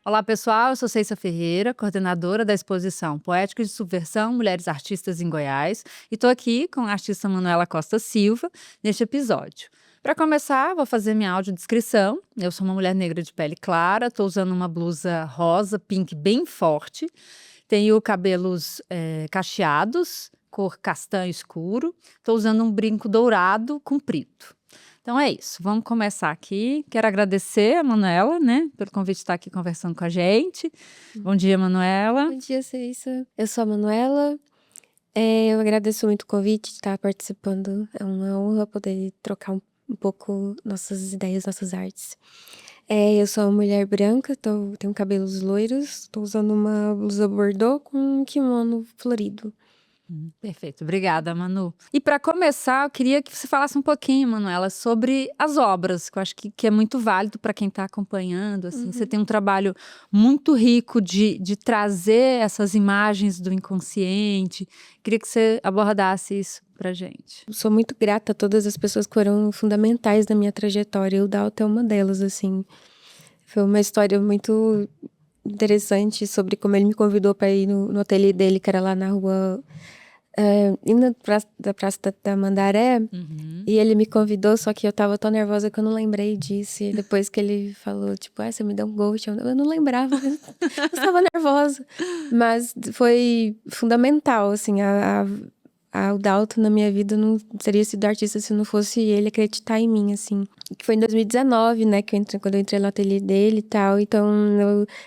Olá, pessoal. Eu sou Ceissa Ferreira, coordenadora da exposição Poética de Subversão Mulheres Artistas em Goiás, e estou aqui com a artista Manuela Costa Silva neste episódio. Para começar, vou fazer minha audiodescrição. Eu sou uma mulher negra de pele clara, estou usando uma blusa rosa, pink bem forte, tenho cabelos cacheados, cor castanho escuro, estou usando um brinco dourado comprido. Então é isso, vamos começar aqui. Quero agradecer a Manuela, né, pelo convite de estar aqui conversando com a gente. Bom dia, Manuela. Bom dia, Ceissa. Eu sou a Manuela. Eu agradeço muito o convite de estar participando. É uma honra poder trocar um pouco nossas ideias, nossas artes. Eu sou uma mulher branca, tenho cabelos loiros, estou usando uma blusa bordô com um kimono florido. Perfeito, obrigada, Manu. E para começar, eu queria que você falasse um pouquinho, Manuela, sobre as obras, que eu acho que é muito válido para quem está acompanhando. Assim. Você tem um trabalho muito rico de trazer essas imagens do inconsciente. Queria que você abordasse isso para gente. Sou muito grata a todas as pessoas que foram fundamentais na minha trajetória. O Dalton é uma delas, assim. Foi uma história muito interessante sobre como ele me convidou para ir no ateliê dele, que era lá na rua, indo da Praça da Mandaré. E ele me convidou, só que eu tava tão nervosa que eu não lembrei disso. E depois que ele falou, tipo, você me deu um ghost, eu não lembrava, eu estava nervosa. Mas foi fundamental, assim, o Dalton na minha vida não teria sido artista se não fosse ele acreditar em mim, assim. Que foi em 2019, né, quando eu entrei no ateliê dele e tal. Então,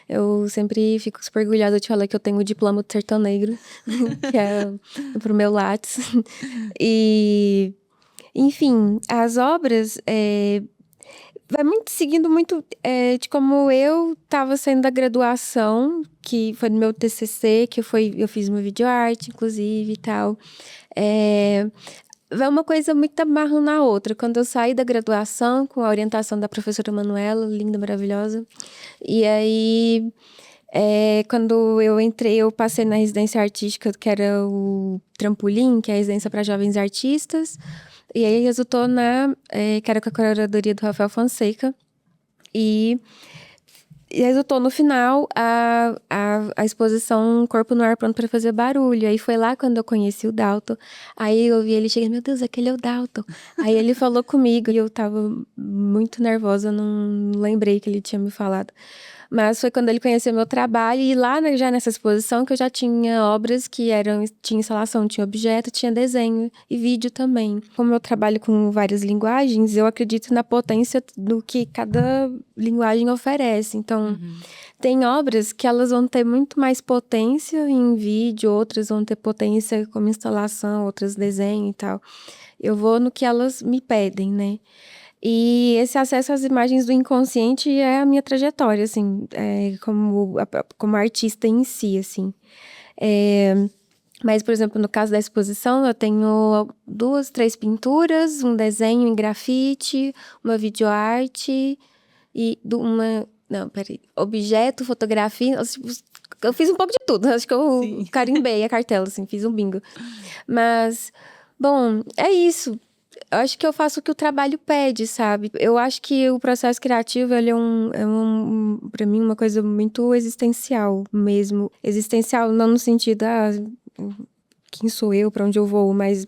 eu sempre fico super orgulhosa de falar que eu tenho o diploma do Sertão Negro, que é pro meu Lattes. E, enfim, as obras vai muito seguindo muito de como eu estava saindo da graduação, que foi no meu TCC, eu fiz uma videoarte, inclusive, e tal. Vai uma coisa muito amarra na outra. Quando eu saí da graduação, com a orientação da professora Manuela, linda, maravilhosa, e aí, quando eu entrei, eu passei na residência artística, que era o Trampolim, que é a residência para jovens artistas, e aí resultou que era com a curadoria do Rafael Fonseca, e resultou no final a exposição Corpo no Ar Pronto para Fazer Barulho. Aí foi lá quando eu conheci o Dalton. Aí eu vi ele chegando, meu Deus, aquele é o Dalton. Aí ele falou comigo e eu tava muito nervosa, não lembrei que ele tinha me falado. Mas foi quando ele conheceu meu trabalho e lá já nessa exposição que eu já tinha obras que tinha instalação, tinha objeto, tinha desenho e vídeo também. Como eu trabalho com várias linguagens, eu acredito na potência do que cada linguagem oferece. Então, tem obras que elas vão ter muito mais potência em vídeo, outras vão ter potência como instalação, outras desenho e tal. Eu vou no que elas me pedem, né? E esse acesso às imagens do inconsciente é a minha trajetória, assim, como artista em si, assim. Mas, por exemplo, no caso da exposição, eu tenho 2, 3 pinturas, um desenho em grafite, uma videoarte e objeto, fotografia. Eu fiz um pouco de tudo, acho que eu carimbei a cartela, assim, fiz um bingo. Mas, bom, é isso. Eu acho que eu faço o que o trabalho pede, sabe? Eu acho que o processo criativo, ele pra mim, uma coisa muito existencial mesmo. Existencial não no sentido, quem sou eu, para onde eu vou, mas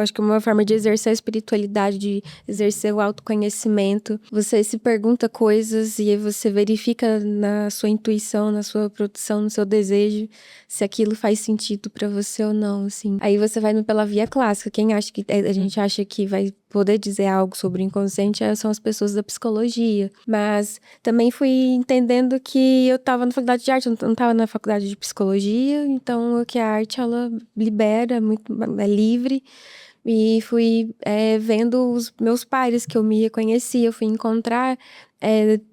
acho que é uma forma de exercer a espiritualidade, de exercer o autoconhecimento. Você se pergunta coisas e aí você verifica na sua intuição, na sua produção, no seu desejo, se aquilo faz sentido para você ou não, assim. Aí você vai pela via clássica. Quem acha que a gente acha que vai poder dizer algo sobre o inconsciente são as pessoas da psicologia. Mas também fui entendendo que eu estava na faculdade de arte, eu não estava na faculdade de psicologia, então que a arte, ela libera, é livre. E fui vendo os meus pares que eu me reconhecia, eu fui encontrar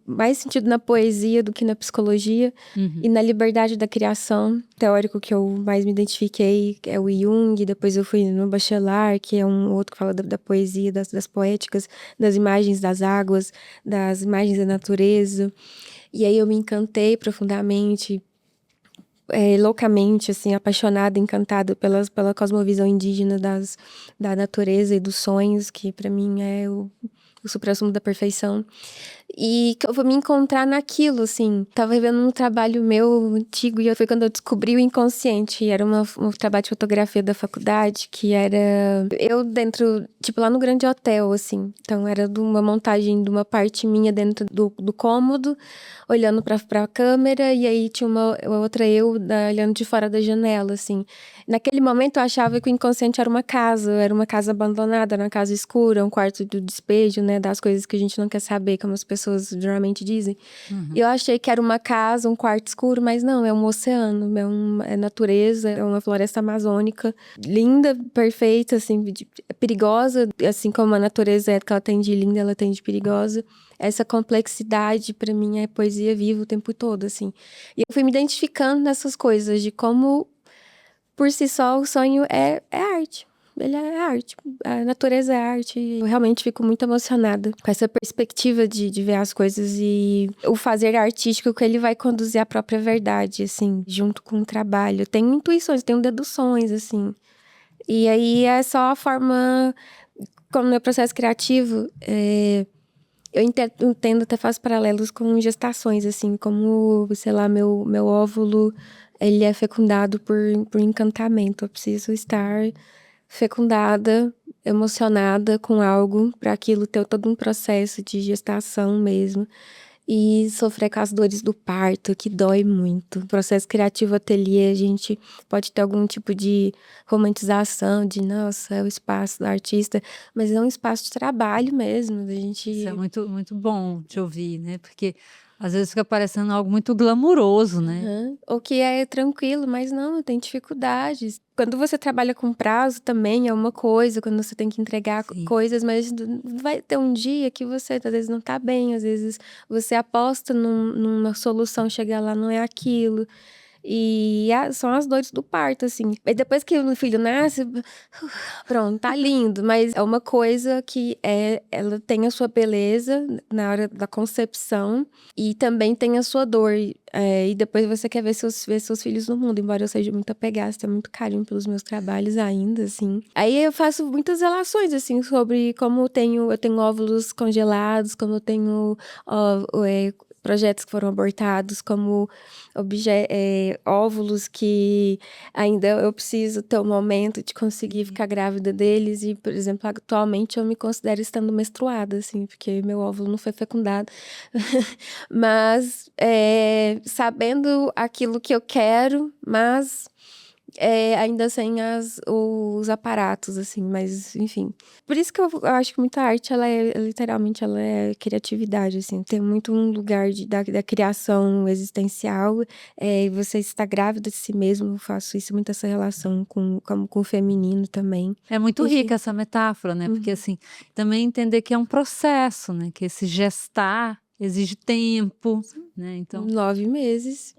mais sentido na poesia do que na psicologia e na liberdade da criação. Teórico que eu mais me identifiquei é o Jung, depois eu fui no Bachelard, que é um outro que fala da poesia, das poéticas, das imagens das águas, das imagens da natureza. E aí eu me encantei profundamente, loucamente, assim, apaixonada, encantada pela cosmovisão indígena da natureza e dos sonhos, que para mim é o o suprassumo da perfeição. E que eu vou me encontrar naquilo, assim. Tava revendo um trabalho meu antigo e foi quando eu descobri o inconsciente. Era um trabalho de fotografia da faculdade, que era eu dentro, tipo, lá no Grande Hotel, assim. Então, era de uma montagem de uma parte minha dentro do cômodo, olhando pra câmera, e aí tinha uma outra olhando de fora da janela, assim. Naquele momento, eu achava que o inconsciente era uma casa abandonada, uma casa escura, um quarto do despejo, né, das coisas que a gente não quer saber, como as pessoas geralmente dizem. Eu achei que era uma casa, um quarto escuro, mas não, é um oceano, é natureza, é uma floresta amazônica, linda, perfeita, assim, perigosa, assim como a natureza é que ela tem de linda, ela tem de perigosa. Essa complexidade, pra mim, é poesia viva o tempo todo, assim. E eu fui me identificando nessas coisas, de como, por si só, o sonho é arte. Ele é arte, a natureza é arte. Eu realmente fico muito emocionada com essa perspectiva de ver as coisas e o fazer artístico que ele vai conduzir à própria verdade, assim, junto com o trabalho. Eu tenho intuições, tenho deduções, assim. E aí é só a forma, como no meu processo criativo, eu entendo, até faço paralelos com gestações, assim, como, sei lá, meu óvulo, ele é fecundado por encantamento. Eu preciso estar fecundada, emocionada com algo, para aquilo ter todo um processo de gestação mesmo. E sofrer com as dores do parto, que dói muito. O processo criativo ateliê, a gente pode ter algum tipo de romantização, de nossa, é o espaço do artista, mas é um espaço de trabalho mesmo, da Isso é gente. muito, muito bom te ouvir, né? Porque às vezes fica parecendo algo muito glamuroso, né? Aham. Ou que é tranquilo, mas não, tem dificuldades. Quando você trabalha com prazo também é uma coisa, quando você tem que entregar Sim. coisas, mas vai ter um dia que você às vezes não tá bem, às vezes você aposta numa solução, chegar lá não é aquilo. E são as dores do parto, assim. E depois que o filho nasce, pronto, tá lindo. Mas é uma coisa que ela tem a sua beleza na hora da concepção e também tem a sua dor. E depois você quer ver seus filhos no mundo. Embora eu seja muito apegada, tenho muito carinho pelos meus trabalhos ainda, assim. Aí eu faço muitas relações, assim, sobre como eu tenho óvulos congelados, como eu tenho projetos que foram abortados, como óvulos que ainda eu preciso ter um momento de conseguir ficar grávida deles. E, por exemplo, atualmente eu me considero estando menstruada, assim, porque meu óvulo não foi fecundado. Mas sabendo aquilo que eu quero, mas ainda sem os aparatos, assim, mas enfim. Por isso que eu acho que muita arte, literalmente, ela é criatividade, assim. Tem muito um lugar da criação existencial. E você está grávida de si mesmo, eu faço isso, muito essa relação com o feminino também. É muito Enfim. rica essa metáfora, né? Porque Uhum. assim, também entender que é um processo, né? Que esse gestar exige tempo, né? Então, 9 meses.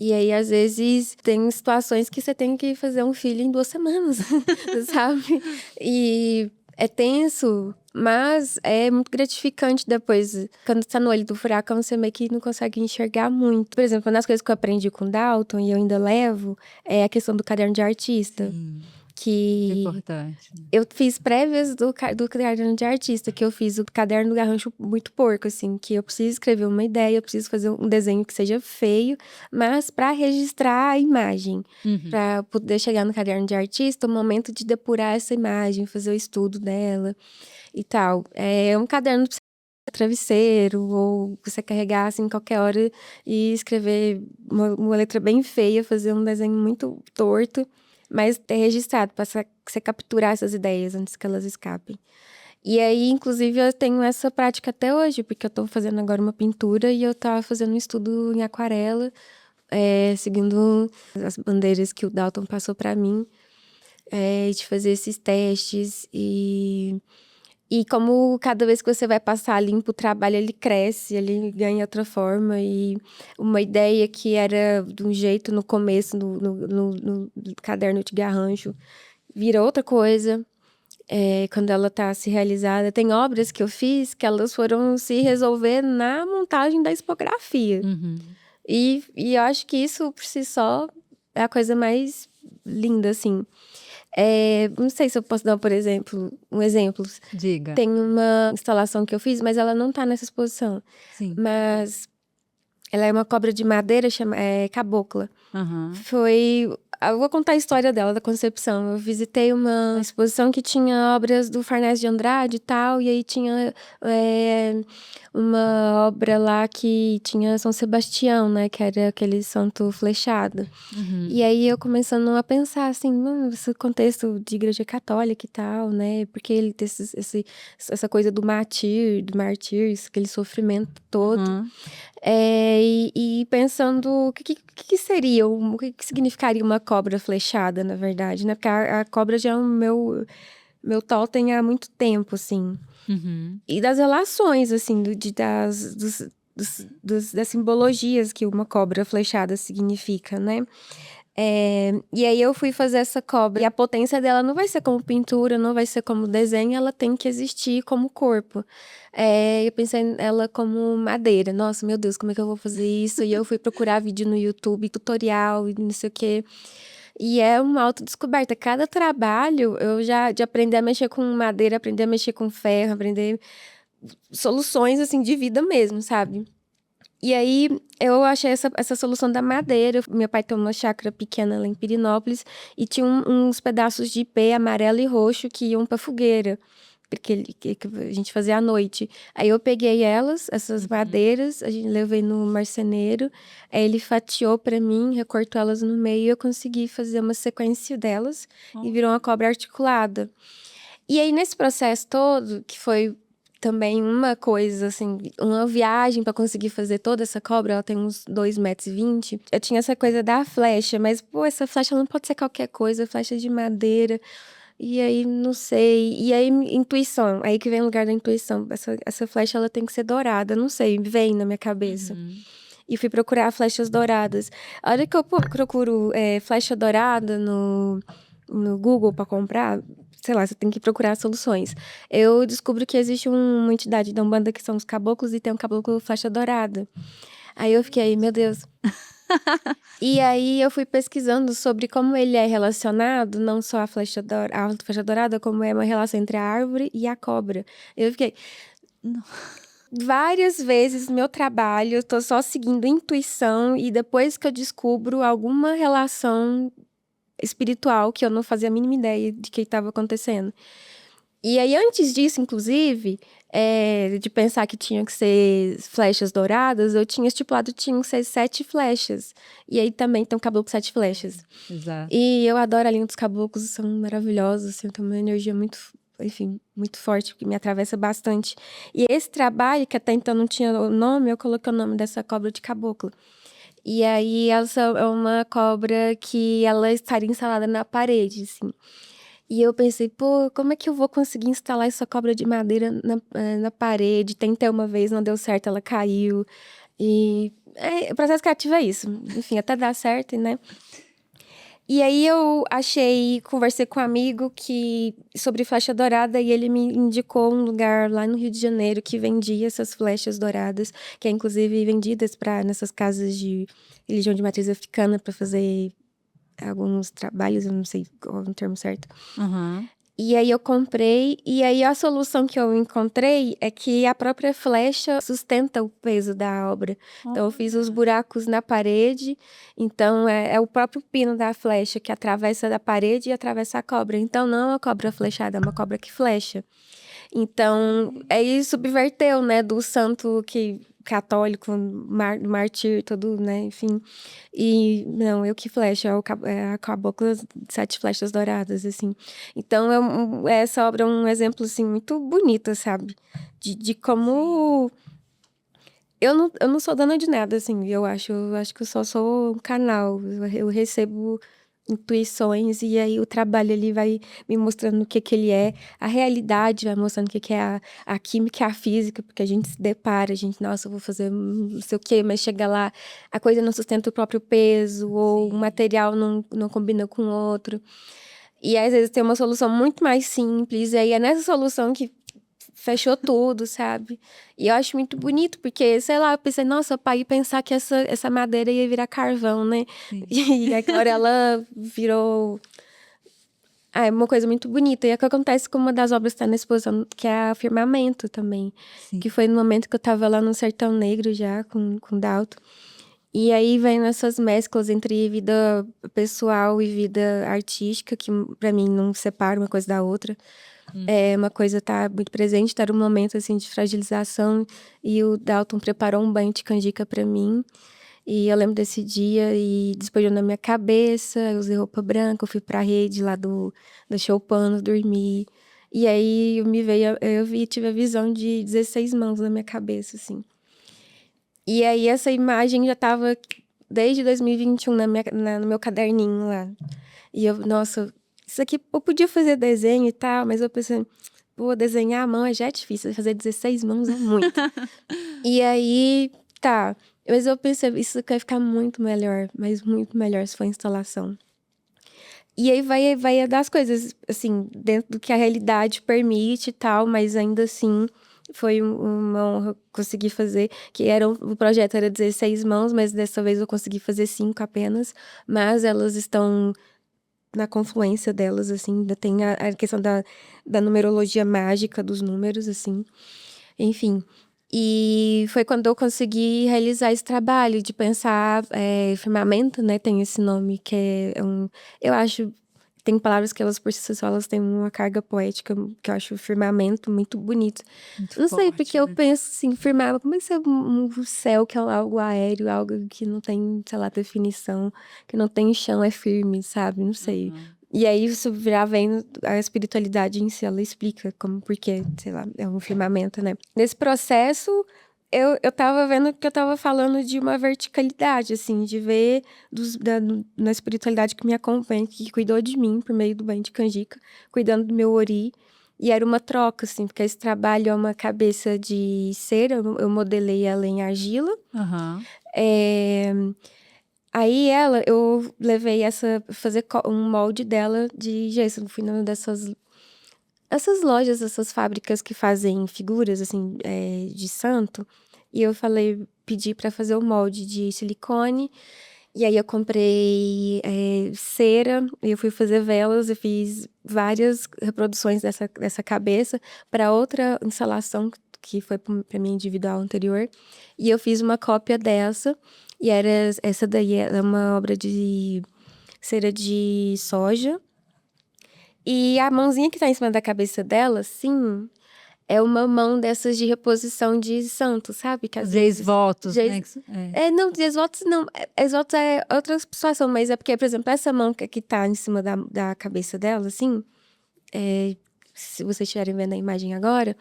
E aí, às vezes, tem situações que você tem que fazer um filho em 2 semanas, sabe? E é tenso, mas é muito gratificante depois. Quando você tá no olho do furacão, você meio que não consegue enxergar muito. Por exemplo, uma das coisas que eu aprendi com o Dalton, e eu ainda levo, é a questão do caderno de artista. sim, é Que importante, né? eu fiz prévias do caderno de artista, que eu fiz o caderno do garrancho muito porco, assim, que eu preciso escrever uma ideia, eu preciso fazer um desenho que seja feio, mas para registrar a imagem, Uhum. para poder chegar no caderno de artista, o momento de depurar essa imagem, fazer o estudo dela e tal. É um caderno pra você travesseiro, ou você carregar assim qualquer hora e escrever uma letra bem feia, fazer um desenho muito torto, mas ter registrado para você capturar essas ideias antes que elas escapem. E aí, inclusive, eu tenho essa prática até hoje, porque eu tô fazendo agora uma pintura e eu tava fazendo um estudo em aquarela, seguindo as bandeiras que o Dalton passou para mim, de fazer esses testes e como cada vez que você vai passar limpo o trabalho, ele cresce, ele ganha outra forma. E uma ideia que era de um jeito no começo, no caderno de garrancho, vira outra coisa. Quando ela tá se realizada. Tem obras que eu fiz que elas foram se resolver na montagem da expografia. Uhum. E eu acho que isso, por si só, é a coisa mais linda, assim. Não sei se eu posso dar, por exemplo, um exemplo. Diga. Tem uma instalação que eu fiz, mas ela não tá nessa exposição. Sim. Mas ela é uma cobra de madeira, cabocla. Aham. Eu vou contar a história dela, da concepção. Eu visitei uma exposição que tinha obras do Farnese de Andrade e tal, e aí tinha uma obra lá que tinha São Sebastião, né, que era aquele santo flechado. Uhum. E aí eu começando a pensar assim, esse contexto de igreja católica e tal, né, porque ele tem essa coisa do martírio, aquele sofrimento todo. Uhum. E pensando o que seria, o que significaria uma cobra flechada, na verdade, né? Porque a cobra já é o meu totem há muito tempo, assim. Uhum. E das relações, assim, das simbologias que uma cobra flechada significa, né? E aí eu fui fazer essa cobra. E a potência dela não vai ser como pintura, não vai ser como desenho, ela tem que existir como corpo. Eu pensei nela como madeira. Nossa, meu Deus, como é que eu vou fazer isso? E eu fui procurar vídeo no YouTube, tutorial e não sei o quê. E é uma autodescoberta. Cada trabalho, eu já de aprender a mexer com madeira, aprender a mexer com ferro, aprender soluções, assim, de vida mesmo, sabe? E aí, eu achei essa solução da madeira. Meu pai tem uma chácara pequena lá em Pirinópolis e tinha uns pedaços de ipê amarelo e roxo que iam pra fogueira, porque que a gente fazia à noite. Aí eu peguei essas madeiras, a gente levei no marceneiro, aí ele fatiou pra mim, recortou elas no meio e eu consegui fazer uma sequência delas e virou uma cobra articulada. E aí, nesse processo todo, que foi também uma coisa, assim, uma viagem pra conseguir fazer toda essa cobra, ela tem uns 2,20 m. Eu tinha essa coisa da flecha, mas, pô, essa flecha não pode ser qualquer coisa, flecha de madeira. E aí, não sei. E aí, intuição, aí que vem o lugar da intuição. Essa flecha, ela tem que ser dourada, não sei, vem na minha cabeça. E fui procurar flechas douradas. A hora que eu procuro flecha dourada no Google pra comprar, sei lá, você tem que procurar soluções. Eu descubro que existe uma entidade da Umbanda que são os caboclos e tem um caboclo flecha dourada. Aí eu fiquei, meu Deus. E aí eu fui pesquisando sobre como ele é relacionado, não só a flecha dourada, como é uma relação entre a árvore e a cobra. Eu fiquei... Várias vezes no meu trabalho, eu tô só seguindo intuição e depois que eu descubro alguma relação espiritual que eu não fazia a mínima ideia de que estava acontecendo. E aí, antes disso, inclusive, de pensar que tinha que ser flechas douradas, eu tinha estipulado que tinham que ser 7 flechas. E aí também tem um caboclo com 7 flechas. Exato. E eu adoro a linha dos caboclos, são maravilhosos, assim, tem uma energia muito, enfim, muito forte, que me atravessa bastante. E esse trabalho, que até então não tinha o nome, eu coloquei o nome dessa cobra de caboclo. E aí, essa é uma cobra que ela estaria instalada na parede, assim. E eu pensei, pô, como é que eu vou conseguir instalar essa cobra de madeira na parede? Tentei uma vez, não deu certo, ela caiu. E o processo criativo é isso. Enfim, até dar certo, né? E aí eu conversei com um amigo sobre flecha dourada e ele me indicou um lugar lá no Rio de Janeiro que vendia essas flechas douradas, que é inclusive vendidas nessas casas de religião de matriz africana para fazer alguns trabalhos, eu não sei qual é o termo certo. Uhum. E aí eu comprei, e aí a solução que eu encontrei é que a própria flecha sustenta o peso da obra. Então eu fiz os buracos na parede, então é o próprio pino da flecha que atravessa da parede e atravessa a cobra. Então não é uma cobra flechada, é uma cobra que flecha. Então, aí subverteu, né, do santo católico, mártir, todo, né, enfim. E, não, eu que flecha, é a cabocla de 7 flechas douradas, assim. Então, essa obra é um exemplo, assim, muito bonito, sabe? De como... Eu não sou dona de nada, assim, eu acho que eu só sou um canal. Eu recebo intuições e aí o trabalho ele vai me mostrando o que ele é, a realidade vai mostrando o que é a química e a física, porque a gente se depara, a gente, nossa, eu vou fazer não sei o quê, mas chega lá, a coisa não sustenta o próprio peso, ou o material não combina com o outro. E às vezes tem uma solução muito mais simples, e aí é nessa solução que fechou tudo, sabe? E eu acho muito bonito, porque, sei lá, eu pensei, nossa, pai, ia pensar que essa madeira ia virar carvão, né? Sim. E agora ela virou Ah, é uma coisa muito bonita. E é o que acontece com uma das obras que tá na exposição, que é a Firmamento também. Sim. Que foi no momento que eu tava lá no Sertão Negro já, com o Dalton. E aí vem essas mesclas entre vida pessoal e vida artística, que pra mim não separa uma coisa da outra. É, uma coisa tá muito presente, tá num momento assim de fragilização, e o Dalton preparou um banho de canjica pra mim. E eu lembro desse dia e despejou na minha cabeça, eu usei roupa branca, eu fui pra rede lá do Choupano, dormi. E aí tive a visão de 16 mãos na minha cabeça, assim. E aí essa imagem já tava desde 2021 no meu caderninho lá. E eu, nossa, isso aqui eu podia fazer desenho e tal, mas eu pensei, pô, desenhar a mão já é difícil, fazer 16 mãos é muito. E aí, tá. Mas eu pensei, isso aqui vai ficar muito melhor, mas muito melhor se for instalação. E aí vai das coisas, assim, dentro do que a realidade permite e tal, mas ainda assim foi uma honra conseguir fazer, o projeto era 16 mãos, mas dessa vez eu consegui fazer 5 apenas, mas elas estão na confluência delas, assim, ainda tem a questão da numerologia mágica dos números, assim, enfim. E foi quando eu consegui realizar esse trabalho de pensar firmamento, né? Tem esse nome que é eu acho, tem palavras que elas por si só elas têm uma carga poética, que eu acho firmamento muito bonito. Muito Não sei, forte, porque eu né? penso assim, firmar, como é que é um céu que é algo aéreo, algo que não tem, sei lá, definição, que não tem chão, é firme, sabe? Não sei. E aí isso já vem a espiritualidade em si, ela explica como, porque, sei lá, é um firmamento, né? Nesse processo, eu tava vendo que eu tava falando de uma verticalidade, assim, de ver na espiritualidade que me acompanha, que cuidou de mim por meio do banho de canjica, cuidando do meu ori. E era uma troca, assim, porque esse trabalho é uma cabeça de cera, eu modelei ela em argila. Aham. Aí eu levei fazer um molde dela de gesso. Eu fui numa essas lojas, essas fábricas que fazem figuras, assim, de santo. E eu pedi pra fazer o molde de silicone. E aí eu comprei cera, e eu fui fazer velas, eu fiz várias reproduções dessa cabeça para outra instalação que foi para minha individual anterior. E eu fiz uma cópia dessa, e essa daí era uma obra de cera de soja. E a mãozinha que tá em cima da cabeça dela, sim, é uma mão dessas de reposição de santo, sabe? Que às Os vezes. ex-votos, né? É. Não, de exvotos não. Exvotos é outra situação, mas é porque, por exemplo, essa mão que tá em cima da cabeça dela, assim, se vocês estiverem vendo a imagem agora,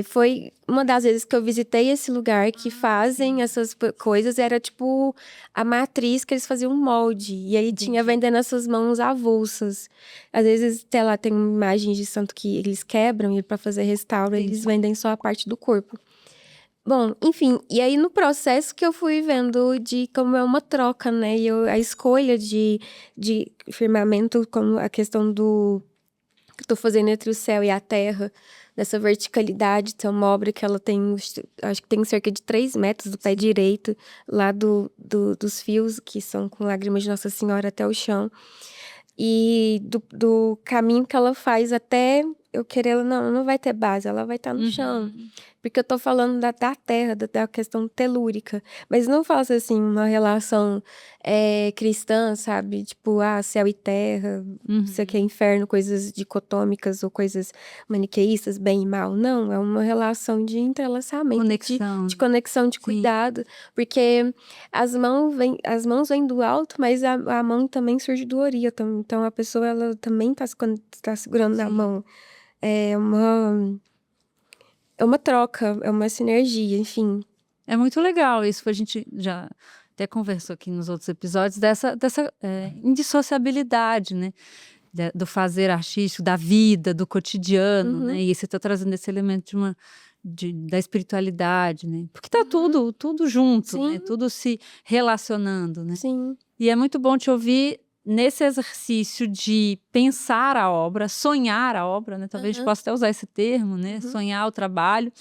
foi uma das vezes que eu visitei esse lugar que fazem essas coisas, era tipo a matriz que eles faziam um molde. E aí tinha vendendo essas mãos avulsas. Às vezes, até lá tem imagens de santo que eles quebram e para fazer restauro, eles vendem só a parte do corpo. Bom, enfim, e aí no processo que eu fui vendo de como é uma troca, né? E a escolha de firmamento, como a questão do que eu tô fazendo entre o céu e a terra, dessa verticalidade, tem uma obra que ela tem, acho que tem cerca de 3 metros do pé direito, lá dos fios, que são com lágrimas de Nossa Senhora até o chão. E do caminho que ela faz até eu querer, ela não vai ter base, ela vai estar no chão. Porque eu tô falando da terra, da questão telúrica. Mas não faço, assim, uma relação cristã, sabe? Tipo, céu e terra, isso aqui é inferno, coisas dicotômicas ou coisas maniqueístas, bem e mal. Não, é uma relação de entrelaçamento, Conexão. de conexão, de cuidado. Porque as mãos vêm do alto, mas a mão também surge do ori. Então, a pessoa, ela também tá segurando na mão. É uma troca, é uma sinergia, enfim. É muito legal isso, a gente já até conversou aqui nos outros episódios dessa indissociabilidade, né? Do fazer artístico, da vida, do cotidiano, né? E você está trazendo esse elemento da espiritualidade, né? Porque tá tudo junto, né? Sim. Tudo se relacionando, né? Sim. E é muito bom te ouvir nesse exercício de pensar a obra, sonhar a obra, né? Talvez a gente possa até usar esse termo, né? Sonhar o trabalho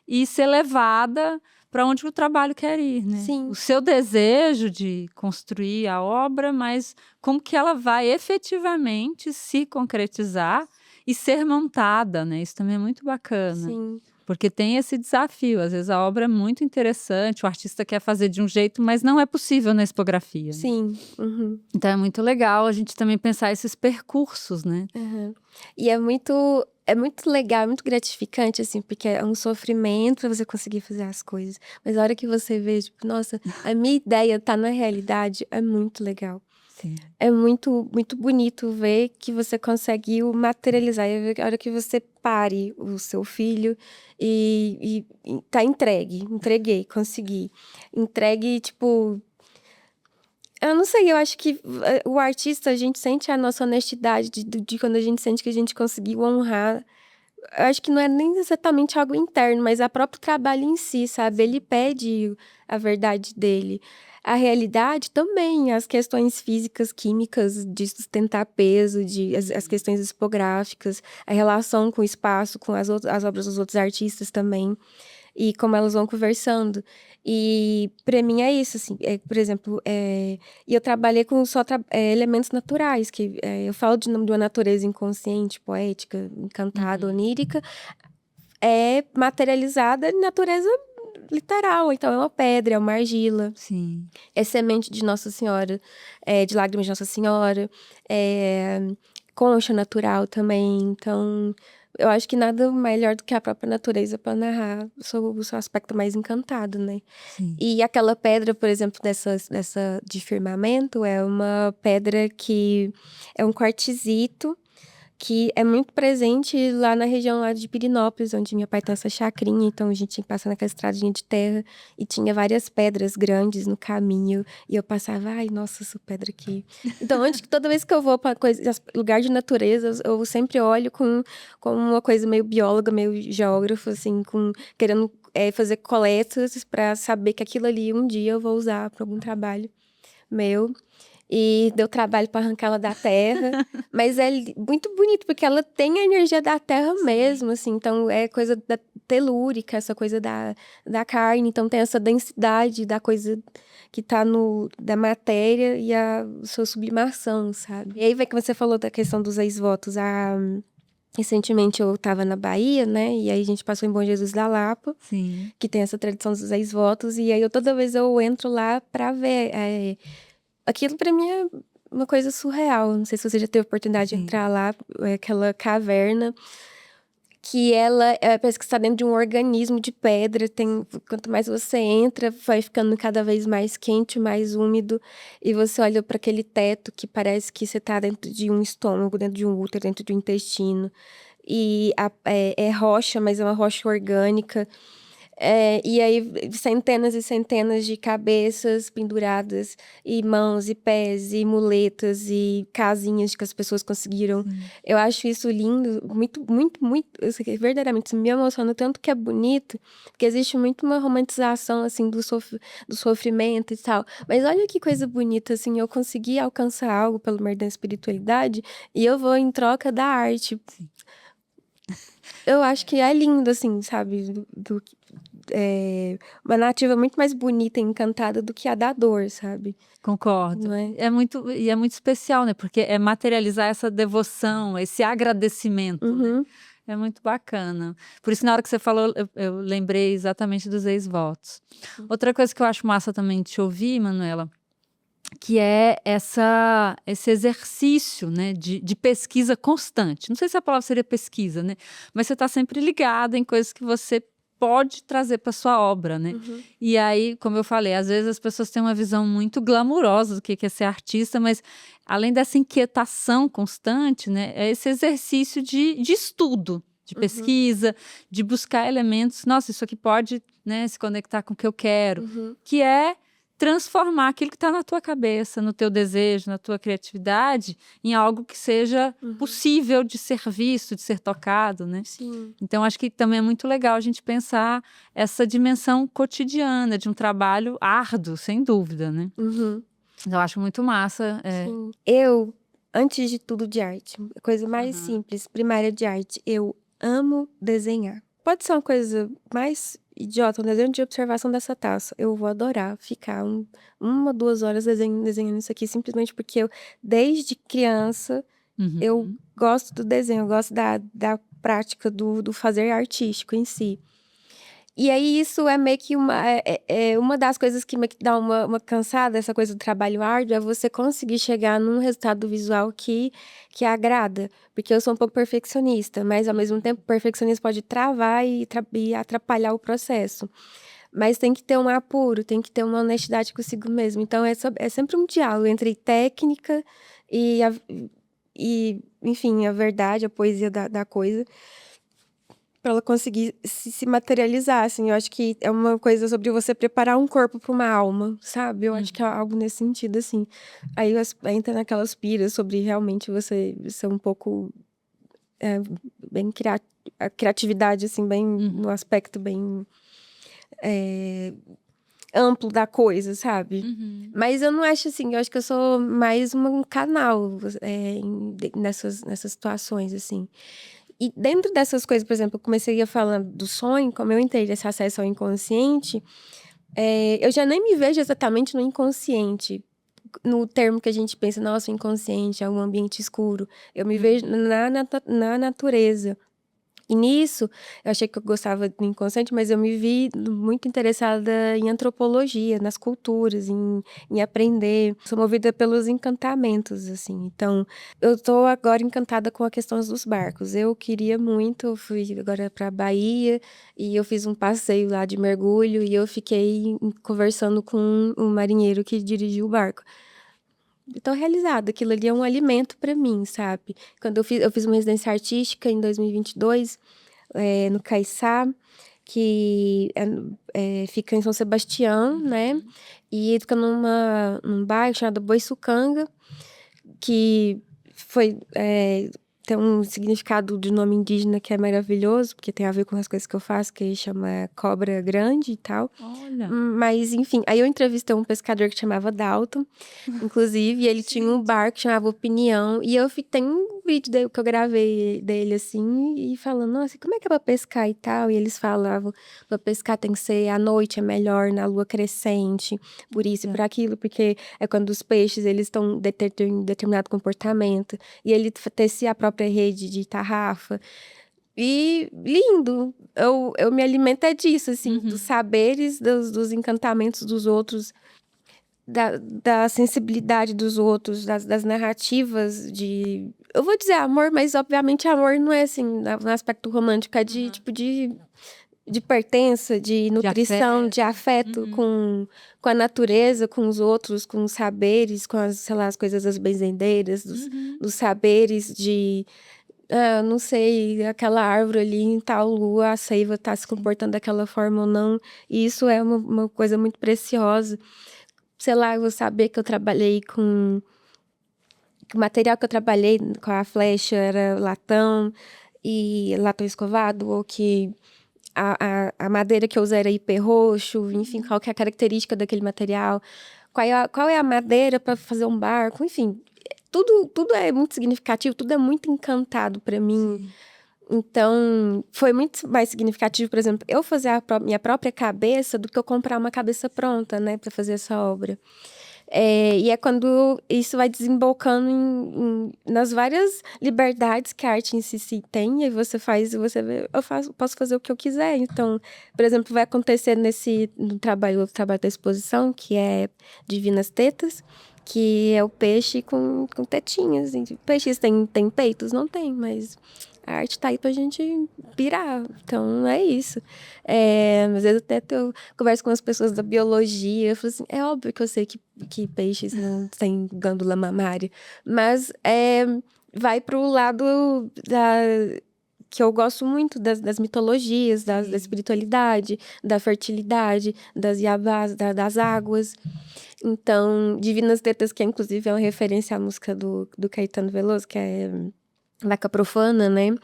e ser levada para onde o trabalho quer ir, né? Sim. O seu desejo de construir a obra, mas como que ela vai efetivamente se concretizar e ser montada, né? Isso também é muito bacana. Sim. Porque tem esse desafio, às vezes a obra é muito interessante, o artista quer fazer de um jeito, mas não é possível na expografia, né? Sim. Uhum. Então é muito legal a gente também pensar esses percursos, né? Uhum. E é muito legal, é muito gratificante, assim, porque é um sofrimento pra você conseguir fazer as coisas. Mas a hora que você vê, tipo, nossa, a minha ideia tá na realidade, é muito legal. Sim. É muito, muito bonito ver que você conseguiu materializar. E ver a hora que você pare o seu filho e tá entreguei, consegui. Entregue, tipo. Eu não sei, eu acho que o artista, a gente sente a nossa honestidade de quando a gente sente que a gente conseguiu honrar. Eu acho que não é nem exatamente algo interno, mas é o próprio trabalho em si, sabe? Ele pede a verdade dele. A realidade também, as questões físicas, químicas, de sustentar peso, as questões expográficas, a relação com o espaço, com as obras dos outros artistas também, e como elas vão conversando. E para mim é isso, assim, por exemplo, e eu trabalhei com só elementos naturais, que eu falo de uma natureza inconsciente, poética, encantada, onírica, é materializada em natureza literal. Então, é uma pedra, é uma argila, Sim. é semente de Nossa Senhora, de lágrimas de Nossa Senhora, é concha natural também. Então, eu acho que nada melhor do que a própria natureza para narrar sobre o seu aspecto mais encantado, né? Sim. E aquela pedra, por exemplo, dessa de firmamento, é uma pedra que é um quartzito que é muito presente lá na região lá de Pirinópolis, onde meu pai tem essa chacrinha, então a gente tinha que passar naquela estradinha de terra e tinha várias pedras grandes no caminho, e eu passava, ai, nossa, essa pedra aqui. Então, toda vez que eu vou para lugar de natureza, eu sempre olho com uma coisa meio bióloga, meio geógrafo, assim, querendo fazer coletas para saber que aquilo ali um dia eu vou usar para algum trabalho meu. E deu trabalho para arrancar ela da terra, mas é muito bonito, porque ela tem a energia da terra mesmo, assim, então é coisa telúrica, essa coisa da carne, então tem essa densidade da coisa que tá da matéria e a sua sublimação, sabe? E aí vai que você falou da questão dos ex-votos, recentemente eu estava na Bahia, né, e aí a gente passou em Bom Jesus da Lapa, Sim. que tem essa tradição dos ex-votos, e aí toda vez eu entro lá para ver. Aquilo pra mim é uma coisa surreal. Não sei se você já teve a oportunidade de entrar lá, aquela caverna, que ela parece que está dentro de um organismo de pedra. Quanto mais você entra, vai ficando cada vez mais quente, mais úmido. E você olha para aquele teto que parece que você está dentro de um estômago, dentro de um útero, dentro de um intestino. E é rocha, mas é uma rocha orgânica. E aí, centenas e centenas de cabeças penduradas, e mãos, e pés, e muletas, e casinhas que as pessoas conseguiram. Eu acho isso lindo, muito, muito, muito. Verdadeiramente, isso me emociona tanto que é bonito, porque existe muito uma romantização, assim, do sofrimento e tal. Mas olha que coisa bonita, assim, eu consegui alcançar algo pelo meio da espiritualidade, e eu vou em troca da arte. Eu acho que é lindo, assim, sabe? Uma narrativa muito mais bonita e encantada do que a da dor, sabe? Concordo. Não é? É muito especial, né? Porque é materializar essa devoção, esse agradecimento, né? Uhum. É muito bacana. Por isso, na hora que você falou, eu lembrei exatamente dos ex-votos. Outra coisa que eu acho massa também de te ouvir, Manuela, que é esse exercício, né, de pesquisa constante. Não sei se a palavra seria pesquisa, né? Mas você está sempre ligada em coisas que você pode trazer para sua obra, né? E aí, como eu falei, às vezes as pessoas têm uma visão muito glamurosa do que é ser artista, mas além dessa inquietação constante, né, é esse exercício de estudo, de pesquisa, de buscar elementos. Nossa, isso aqui pode, né, se conectar com o que eu quero, que é transformar aquilo que está na tua cabeça, no teu desejo, na tua criatividade, em algo que seja possível de ser visto, de ser tocado, né? Sim. Então, acho que também é muito legal a gente pensar essa dimensão cotidiana de um trabalho árduo, sem dúvida, né? Eu acho muito massa. Sim. Eu, antes de tudo de arte, a coisa mais simples, primária de arte, eu amo desenhar. Pode ser uma coisa mais idiota, um desenho de observação dessa taça. Eu vou adorar ficar 1, 2 horas desenhando isso aqui, simplesmente porque eu, desde criança, eu Uhum. gosto do desenho, eu gosto da prática do fazer artístico em si. E aí, isso é meio que uma das coisas que meio que dá uma cansada, essa coisa do trabalho árduo, é você conseguir chegar num resultado visual que agrada. Porque eu sou um pouco perfeccionista, mas ao mesmo tempo, o perfeccionismo pode travar e atrapalhar o processo. Mas tem que ter um apuro, tem que ter uma honestidade consigo mesmo. Então, é sempre um diálogo entre técnica e, enfim, a verdade, a poesia da coisa para ela conseguir se materializar, assim. Eu acho que é uma coisa sobre você preparar um corpo para uma alma, sabe? Eu acho que é algo nesse sentido, assim. Aí entra naquelas piras sobre realmente você ser um pouco bem a criatividade, assim, bem no aspecto bem amplo da coisa, sabe? Mas eu não acho assim, eu acho que eu sou mais um canal nessas situações, assim. E dentro dessas coisas, por exemplo, eu comecei a falar do sonho, como eu entrei nesse acesso ao inconsciente, eu já nem me vejo exatamente no inconsciente, no termo que a gente pensa, nossa, o inconsciente é um ambiente escuro. Eu me vejo na natureza. E nisso, eu achei que eu gostava do inconsciente, mas eu me vi muito interessada em antropologia, nas culturas, em aprender. Sou movida pelos encantamentos, assim. Então, eu tô agora encantada com a questão dos barcos. Eu queria muito, eu fui agora pra Bahia e eu fiz um passeio lá de mergulho e eu fiquei conversando com um marinheiro que dirigiu o barco. Eu tô realizada, aquilo ali é um alimento pra mim, sabe? Quando eu fiz uma residência artística em 2022, no Caiçá, que fica em São Sebastião, né? E fica num bairro chamado Boiçucanga, que foi tem um significado de nome indígena que é maravilhoso, porque tem a ver com as coisas que eu faço, que chama cobra grande e tal. Olha. Mas, enfim, aí eu entrevistei um pescador que chamava Dalton, inclusive, e ele tinha um barco que chamava Opinião, e tem um vídeo que eu gravei dele, assim, e falando, nossa, como é que é pra pescar e tal? E eles falavam, pra pescar tem que ser à noite, é melhor, na lua crescente, por isso e por aquilo, porque é quando os peixes, eles estão em determinado comportamento, e ele tecia a própria rede de tarrafa, e lindo, eu me alimento disso, assim, dos saberes, dos encantamentos dos outros, da sensibilidade dos outros, das narrativas de... Eu vou dizer amor, mas obviamente amor não é assim, no aspecto romântico, é de tipo de pertença, de nutrição, de afeto com a natureza, com os outros, com os saberes, com as, sei lá, as coisas das benzendeiras, dos saberes de... não sei, aquela árvore ali em tal lua, a seiva tá se comportando daquela forma ou não. E isso é uma coisa muito preciosa. Sei lá, eu vou saber que eu trabalhei com... O material que eu trabalhei com a flecha era latão escovado, ou que a madeira que eu usei era ipê roxo, enfim, qual que é a característica daquele material, qual é a madeira para fazer um barco, enfim, tudo é muito significativo, tudo é muito encantado para mim. Sim. Então, foi muito mais significativo, por exemplo, eu fazer minha própria cabeça do que eu comprar uma cabeça pronta, né, para fazer essa obra. E é quando isso vai desembocando nas várias liberdades que a arte em si tem, e você vê, posso fazer o que eu quiser. Então, por exemplo, vai acontecer no trabalho da exposição, que é Divinas Tetas, que é o peixe com tetinhas. Peixes têm peitos? Não tem, mas a arte tá aí pra gente pirar. Então, é isso. Às vezes até eu converso com as pessoas da biologia, eu falo assim, é óbvio que eu sei que peixes não têm glândula mamária, mas vai pro lado que eu gosto muito das mitologias, da espiritualidade, da fertilidade, das Yabás, das águas. Então, Divinas Tetas, que inclusive é uma referência à música do Caetano Veloso, que é Vaca Profana, né?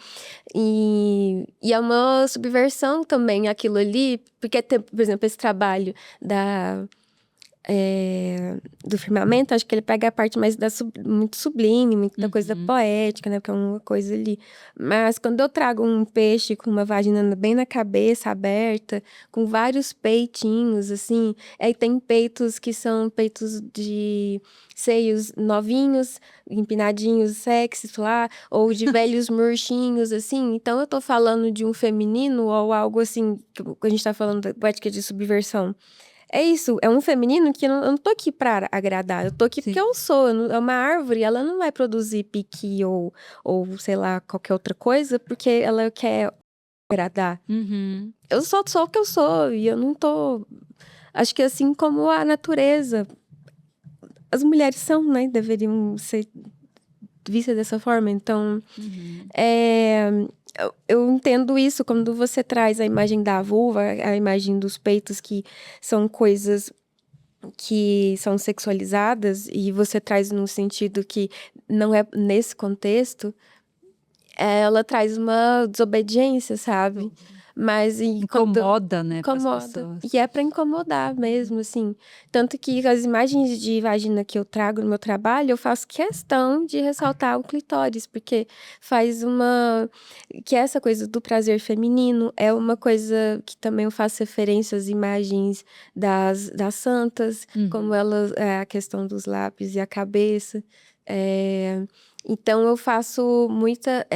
E é uma subversão também aquilo ali, porque, por exemplo, esse trabalho do firmamento, acho que ele pega a parte mais muito sublime, muito da coisa Uhum. poética, né? Porque é uma coisa ali. Mas quando eu trago um peixe com uma vagina bem na cabeça, aberta, com vários peitinhos, assim, aí tem peitos que são peitos de seios novinhos, empinadinhos, sexys lá, ou de velhos murchinhos, assim. Então eu tô falando de um feminino ou algo assim, que a gente tá falando da poética de subversão. É isso, é um feminino que eu não tô aqui pra agradar, eu tô aqui porque Sim. eu sou. É uma árvore, ela não vai produzir piqui ou sei lá, qualquer outra coisa, porque ela quer agradar. Uhum. Eu sou o que eu sou, e eu não tô. Acho que assim como a natureza, as mulheres são, né? Deveriam ser vistas dessa forma. Então, Uhum. eu entendo isso quando você traz a imagem da vulva, a imagem dos peitos, que são coisas que são sexualizadas, e você traz no sentido que não é nesse contexto, ela traz uma desobediência, sabe? Mas e quando Incomoda, né, as incomoda. pessoas. E é pra incomodar mesmo, assim. Tanto que as imagens de vagina que eu trago no meu trabalho, eu faço questão de ressaltar o clitóris, porque faz uma. Que essa coisa do prazer feminino é uma coisa que também eu faço referência às imagens das santas, como elas. A questão dos lábios e a cabeça. Então eu faço muita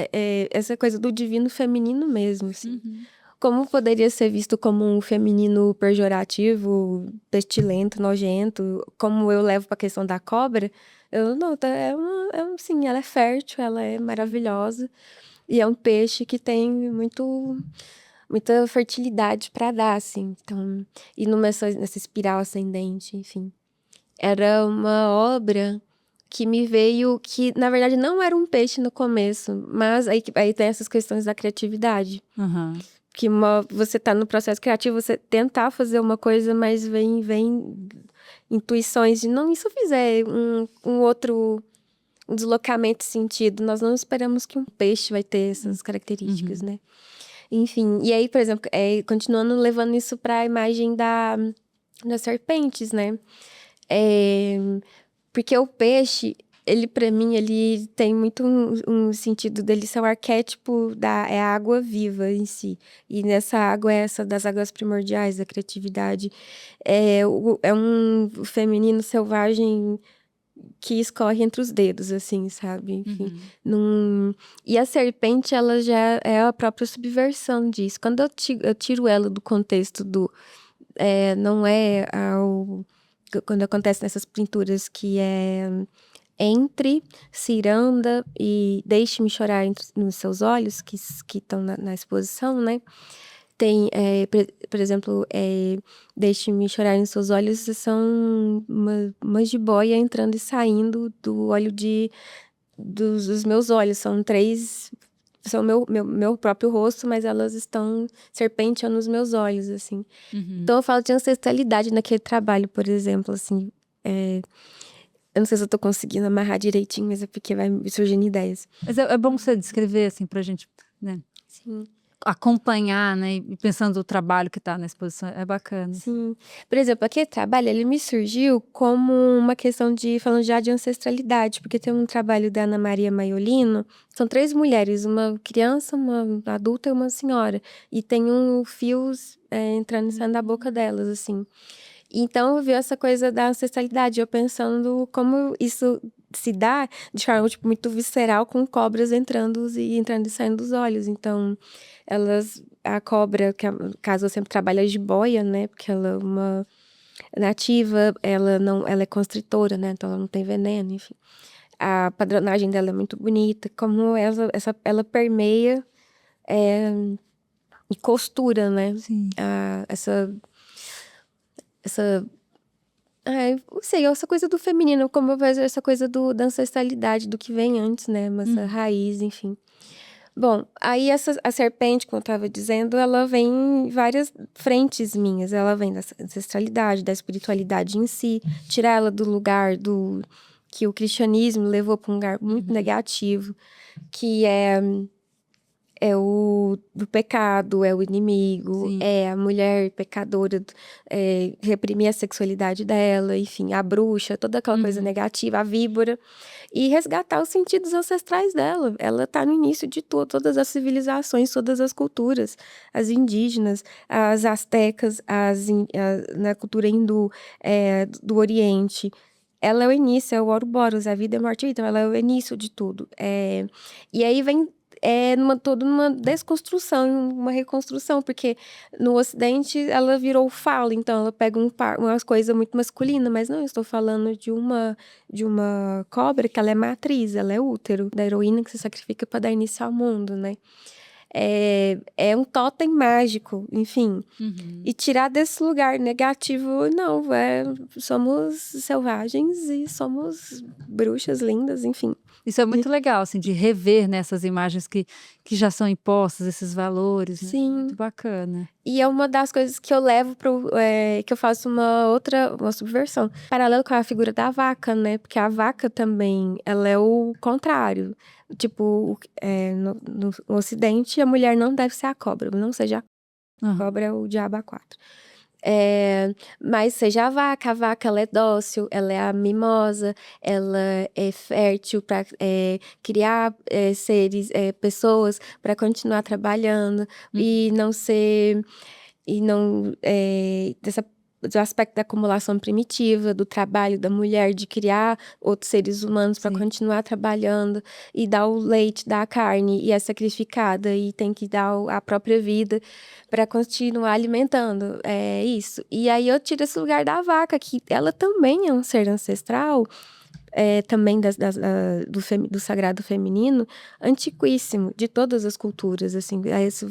essa coisa do divino feminino mesmo, assim. Uhum. Como poderia ser visto como um feminino pejorativo, pestilento, nojento, como eu levo para a questão da cobra, eu não, sim, ela é fértil, ela é maravilhosa e é um peixe que tem muita fertilidade para dar, assim. Então, e nessa espiral ascendente, enfim. Era uma obra que me veio, que na verdade não era um peixe no começo, mas aí tem essas questões da criatividade. Aham. Que você tá no processo criativo, você tentar fazer uma coisa, mas vem intuições de, não, e se eu fizer um outro deslocamento de sentido? Nós não esperamos que um peixe vai ter essas características, Uhum. né? Enfim, e aí, por exemplo, continuando levando isso para a imagem das serpentes, né? É, porque o peixe, ele para mim, ele tem muito um sentido dele ser o arquétipo é a água viva em si. E nessa água é essa das águas primordiais, da criatividade. É um feminino selvagem que escorre entre os dedos, assim, sabe? Enfim, Uhum. E a serpente, ela já é a própria subversão disso. Quando eu tiro ela do contexto não é quando acontece nessas pinturas que é entre Ciranda e Deixe-me Chorar nos Seus Olhos, que estão na exposição, né? Tem, por exemplo, Deixe-me Chorar nos Seus Olhos, são uma jiboia entrando e saindo do olho dos meus olhos. São três, são meu próprio rosto, mas elas estão serpenteando nos meus olhos, assim. Uhum. Então eu falo de ancestralidade naquele trabalho, por exemplo, assim. Eu não sei se eu tô conseguindo amarrar direitinho, mas é porque vai me surgindo ideias. Mas é bom você descrever, assim, pra gente, né, Sim, acompanhar, né, e pensando o trabalho que tá na exposição, é bacana. sim. Por exemplo, aquele trabalho, ele me surgiu como uma questão falando já de ancestralidade, porque tem um trabalho da Ana Maria Maiolino, são três mulheres, uma criança, uma adulta e uma senhora, e tem fios entrando e saindo da boca delas, assim. Então, eu vi essa coisa da ancestralidade, eu pensando como isso se dá de forma, tipo, muito visceral, com cobras entrando e saindo dos olhos. Então, a cobra, que no caso eu sempre trabalho a jiboia, né, porque ela é uma nativa, ela é constritora, né, então ela não tem veneno, enfim. A padronagem dela é muito bonita, como ela permeia e costura, né, Sim. essa não sei, essa coisa do feminino, como eu vejo essa coisa da ancestralidade, do que vem antes, né? Essa Uhum. raiz, enfim. Bom, aí a serpente, como eu estava dizendo, ela vem em várias frentes minhas. Ela vem da ancestralidade, da espiritualidade em si, tirar ela do lugar que o cristianismo levou para um lugar muito Uhum. negativo, que é é o do pecado, é o inimigo, Sim. é a mulher pecadora, reprimir a sexualidade dela, enfim, a bruxa, toda aquela coisa negativa, a víbora, e resgatar os sentidos ancestrais dela. Ela tá no início de tudo, todas as civilizações, todas as culturas, as indígenas, as astecas, na cultura hindu, do Oriente. Ela é o início, é o Ouroboros, a vida é morte, então ela é o início de tudo. E aí vem toda uma desconstrução, uma reconstrução, porque no Ocidente ela virou fala, então ela pega umas coisas muito masculinas, mas não, eu estou falando de uma cobra que ela é matriz, ela é útero da heroína que se sacrifica para dar início ao mundo, né? É um totem mágico, enfim. E tirar desse lugar negativo, não, somos selvagens e somos bruxas lindas, enfim. Isso é muito legal, assim, de rever, né, essas imagens que já são impostas, esses valores, né, muito Sim. bacana. E é uma das coisas que eu levo que eu faço uma subversão. Paralelo com a figura da vaca, né? Porque a vaca também, ela é o contrário. Tipo, no Ocidente, a mulher não deve ser a cobra, não seja a cobra, é o diabo a quatro. Mas seja a vaca ela é dócil, ela é a mimosa, ela é fértil para criar seres, pessoas para continuar trabalhando e não ser e não do aspecto da acumulação primitiva, do trabalho da mulher de criar outros seres humanos para continuar trabalhando e dar o leite, dar a carne e é sacrificada e tem que dar a própria vida para continuar alimentando, é isso. E aí eu tiro esse lugar da vaca, que ela também é um ser ancestral, também do sagrado feminino, antiquíssimo, de todas as culturas, assim,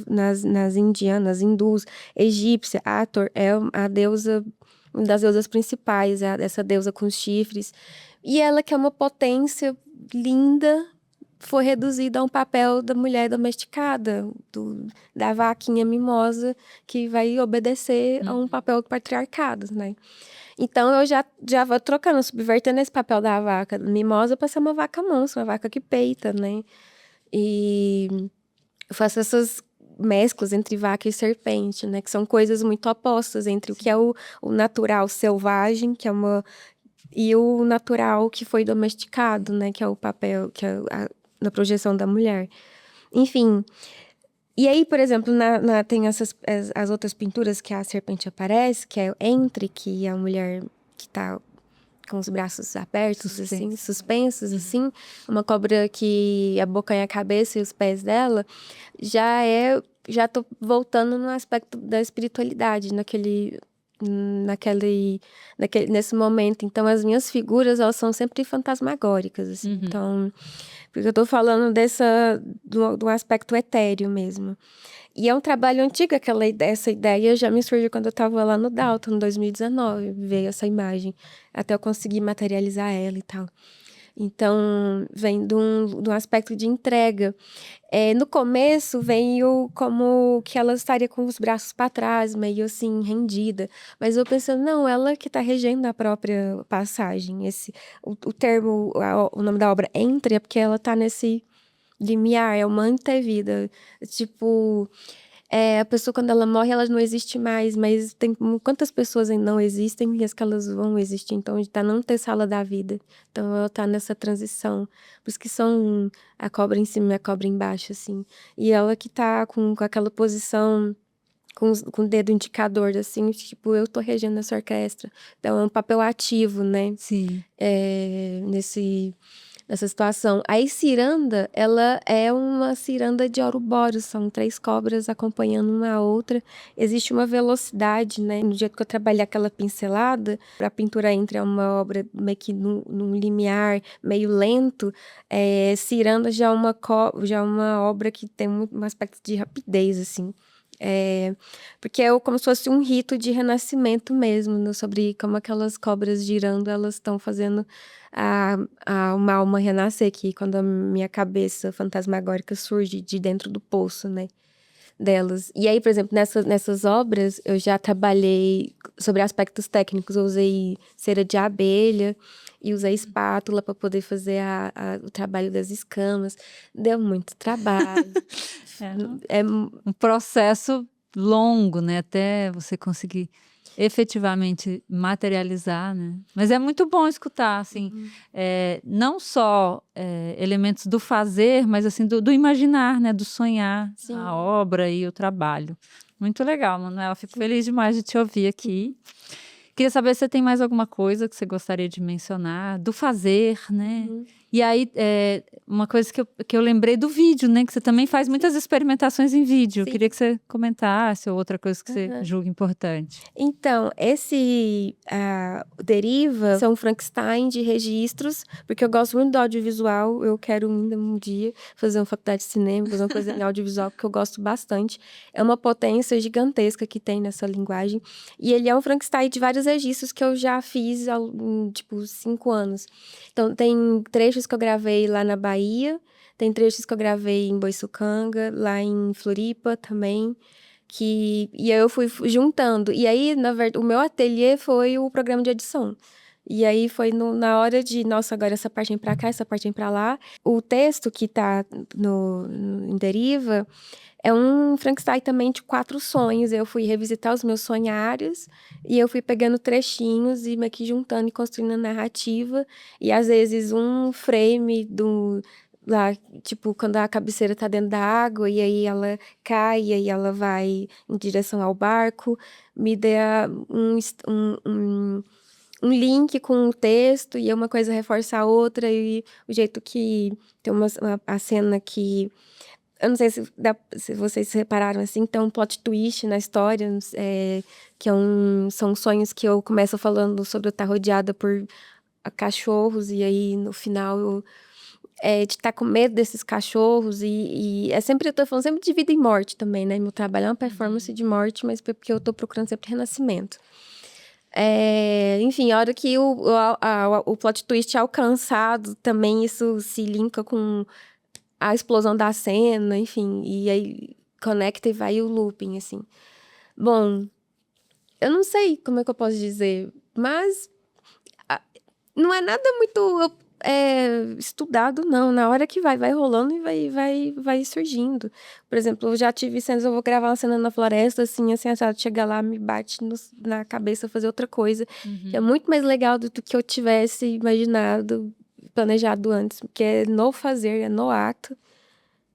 nas indianas, hindus, egípcia, Hathor é a deusa, uma das deusas principais, essa deusa com os chifres, e ela que é uma potência linda, foi reduzida a um papel da mulher domesticada, da vaquinha mimosa, que vai obedecer a um papel do patriarcado, né? Então, eu já vou trocando, subvertendo esse papel da vaca mimosa para ser uma vaca mansa, uma vaca que peita, né? E eu faço essas mesclas entre vaca e serpente, né? Que são coisas muito opostas entre o que é o natural selvagem, e o natural que foi domesticado, né? Que é o papel, que é na projeção da mulher. Enfim. E aí, por exemplo, tem as outras pinturas que a serpente aparece, que é entre que a mulher que tá com os braços abertos, assim, suspensos, assim, uma cobra que a boca e a cabeça e os pés dela, já tô voltando no aspecto da espiritualidade, nesse momento. Então, as minhas figuras, elas são sempre fantasmagóricas, assim. Então, porque eu tô falando do aspecto etéreo mesmo. E é um trabalho antigo, essa ideia já me surgiu quando eu estava lá no Dalton, em 2019, veio essa imagem, até eu conseguir materializar ela e tal. Então, vem de um aspecto de entrega. No começo, veio como que ela estaria com os braços para trás, meio assim, rendida. Mas eu pensando, não, ela que está regendo a própria passagem. O termo, o nome da obra, Entre, é porque ela está nesse limiar, é o manter-vida. Tipo, a pessoa, quando ela morre, ela não existe mais, mas tem quantas pessoas ainda não existem e as que elas vão existir. Então, tá não ter sala da vida. Então, ela tá nessa transição. Por isso que são a cobra em cima e a cobra embaixo, assim. E ela que tá com aquela posição, com o dedo indicador, assim, tipo, eu tô regendo essa orquestra. Então, é um papel ativo, né? Sim. Nessa situação. A ciranda, ela é uma ciranda de Ouroboros, são 3 cobras acompanhando uma a outra. Existe uma velocidade, né? No jeito que eu trabalhei aquela pincelada, a pintura entra uma obra meio que num limiar meio lento, ciranda já é uma obra que tem um aspecto de rapidez, assim. Porque é como se fosse um rito de renascimento mesmo, né? Sobre como aquelas cobras girando, elas estão fazendo uma alma renascer aqui, quando a minha cabeça fantasmagórica surge de dentro do poço, né? delas. E aí, por exemplo, nessas obras, eu já trabalhei sobre aspectos técnicos. Eu usei cera de abelha e usei espátula para poder fazer o trabalho das escamas. Deu muito trabalho. É um processo longo, né? Até você conseguir efetivamente materializar, né? Mas é muito bom escutar, assim, não só elementos do fazer, mas assim, do imaginar, né? Do sonhar, Sim. a obra e o trabalho. Muito legal, Manuela. Fico feliz demais de te ouvir aqui. Queria saber se você tem mais alguma coisa que você gostaria de mencionar, do fazer, né? E aí, uma coisa que eu lembrei do vídeo, né? Que você também faz muitas experimentações em vídeo. Eu Sim. queria que você comentasse, ou outra coisa que você julga importante. Então, esse Deriva são Frankenstein de registros, porque eu gosto muito do audiovisual. Eu quero ainda um dia fazer uma faculdade de cinema, fazer uma coisa em audiovisual, porque eu gosto bastante. É uma potência gigantesca que tem nessa linguagem. E ele é um Frankenstein de vários registros que eu já fiz há, tipo, 5 anos. Então, tem trechos que eu gravei lá na Bahia, tem trechos que eu gravei em Boiçucanga, lá em Floripa também. E aí eu fui juntando. E aí, na verdade, o meu ateliê foi o programa de edição. E aí foi na hora de, nossa, agora essa parte vem pra cá, essa parte vem pra lá. O texto que tá em Deriva é um Frankenstein também de 4 sonhos. Eu fui revisitar os meus sonhários e eu fui pegando trechinhos e meio que juntando e construindo a narrativa. E às vezes um frame lá, tipo, quando a cabeceira tá dentro da água e aí ela cai e aí ela vai em direção ao barco, me dá um link com o texto e uma coisa reforça a outra e o jeito que tem a cena que... Eu não sei se vocês repararam, assim, tem um plot twist na história, que são sonhos que eu começo falando sobre eu estar rodeada por cachorros e aí no final de estar com medo desses cachorros e é sempre, eu tô falando sempre de vida e morte também, né? Meu trabalho é uma performance de morte, mas porque eu tô procurando sempre renascimento. Enfim, a hora que o plot twist é alcançado, também isso se linka com a explosão da cena, enfim, e aí conecta e vai o looping, assim. Bom, eu não sei como é que eu posso dizer, mas não é nada muito estudado, não. Na hora que vai rolando e vai surgindo. Por exemplo, eu já tive cenas, eu vou gravar uma cena na floresta, assim, chega lá, me bate na cabeça fazer outra coisa, que é muito mais legal do que eu tivesse imaginado, planejado antes, porque é no fazer, é no ato,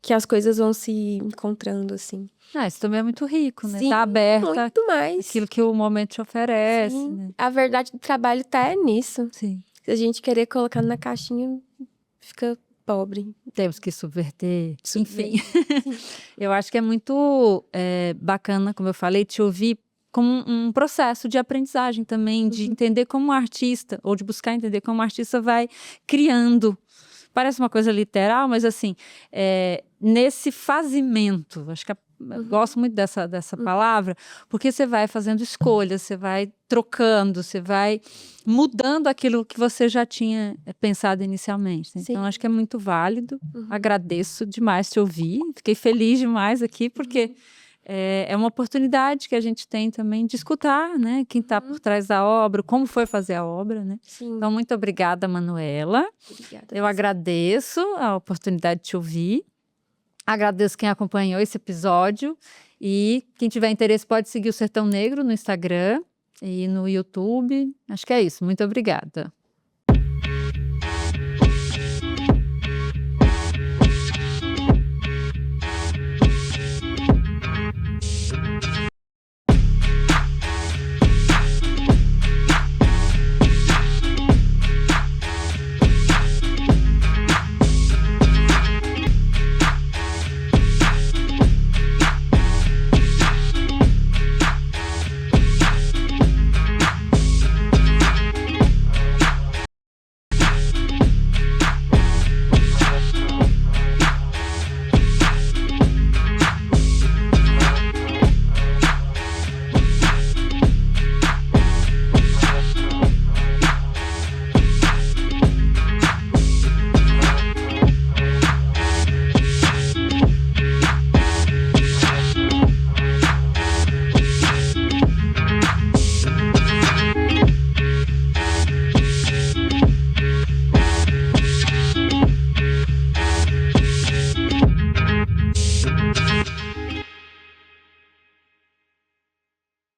que as coisas vão se encontrando, assim. Isso também é muito rico, né? Sim, Tá aberta muito mais. aquilo que o momento te oferece, Sim, né? a verdade do trabalho tá nisso. Sim. Se a gente querer colocar na caixinha, fica pobre. Temos que subverter. Enfim, eu acho que é muito bacana, como eu falei, te ouvir como um processo de aprendizagem também, de entender como artista, ou de buscar entender como artista vai criando. Parece uma coisa literal, mas assim, nesse fazimento, acho que eu gosto muito dessa palavra, porque você vai fazendo escolhas, você vai trocando, você vai mudando aquilo que você já tinha pensado inicialmente. Né? Então, acho que é muito válido. Agradeço demais te ouvir. Fiquei feliz demais aqui, porque é uma oportunidade que a gente tem também de escutar, né? Quem está por trás da obra, como foi fazer a obra, né? Sim. Então, muito obrigada, Manuela. Obrigada. Eu agradeço a oportunidade de te ouvir. Agradeço quem acompanhou esse episódio. E quem tiver interesse pode seguir o Sertão Negro no Instagram e no YouTube. Acho que é isso. Muito obrigada.